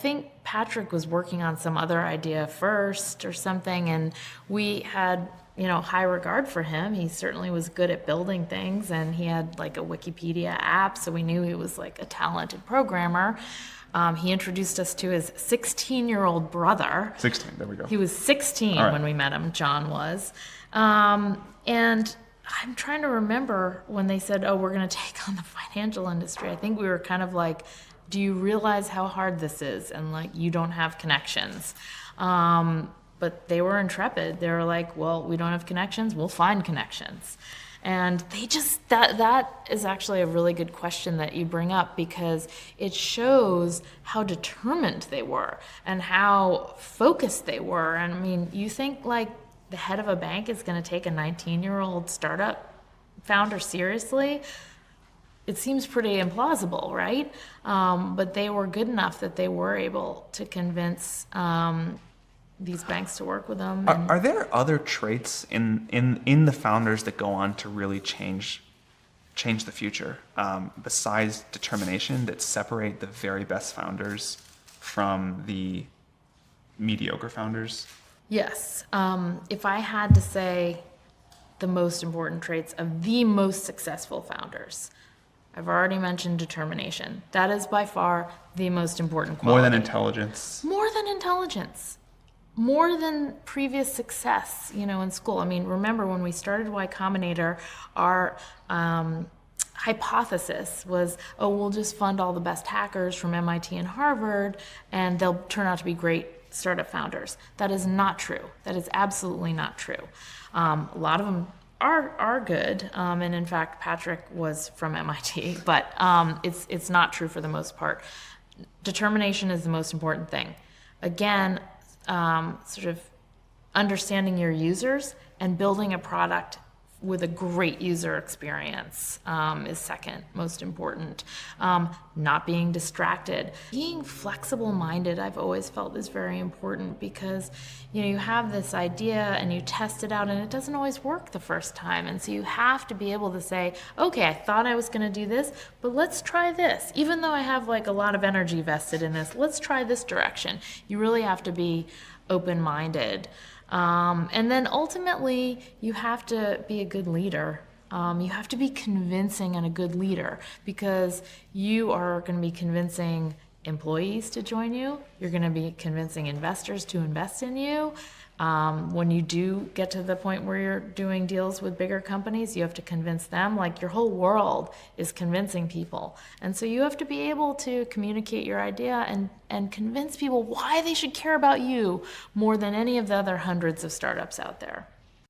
think Patrick was working on some other idea first or something, and we had, high regard for him. He certainly was good at building things, and he had like a Wikipedia app, so we knew he was like a talented programmer. He introduced us to his 16-year-old brother. 16, there we go. He was 16 when we met him, John was. And I'm trying to remember when they said, oh, we're going to take on the financial industry. I think we were kind of like, do you realize how hard this is? And like, you don't have connections. But they were intrepid. They were like, well, we don't have connections. We'll find connections. And they just, that is actually a really good question that you bring up, because it shows how determined they were and how focused they were. And I mean, you think like the head of a bank is going to take a 19-year-old startup founder seriously? It seems pretty implausible, right? But they were good enough that they were able to convince these banks to work with them. Are there other traits in the founders that go on to really change the future, besides determination, that separate the very best founders from the mediocre founders? Yes. If I had to say the most important traits of the most successful founders, I've already mentioned determination. That is by far the most important quality. More than intelligence. More than intelligence. More than previous success, in school. I mean, remember when we started Y Combinator, our hypothesis was, oh, we'll just fund all the best hackers from MIT and Harvard, and they'll turn out to be great startup founders. That is not true. That is absolutely not true. A lot of them are good, and in fact, Patrick was from MIT, but it's not true for the most part. Determination is the most important thing. Again, sort of understanding your users and building a product with a great user experience is second most important. Not being distracted. Being flexible-minded, I've always felt, is very important, because you have this idea and you test it out and it doesn't always work the first time, and so you have to be able to say, okay, I thought I was going to do this, but let's try this. Even though I have like a lot of energy vested in this, let's try this direction. You really have to be open-minded. And then ultimately, you have to be a good leader. You have to be convincing and a good leader, because you are going to be convincing employees to join you. You're going to be convincing investors to invest in you. When you do get to the point where you're doing deals with bigger companies, you have to convince them. Like, your whole world is convincing people. And so you have to be able to communicate your idea and convince people why they should care about you more than any of the other hundreds of startups out there.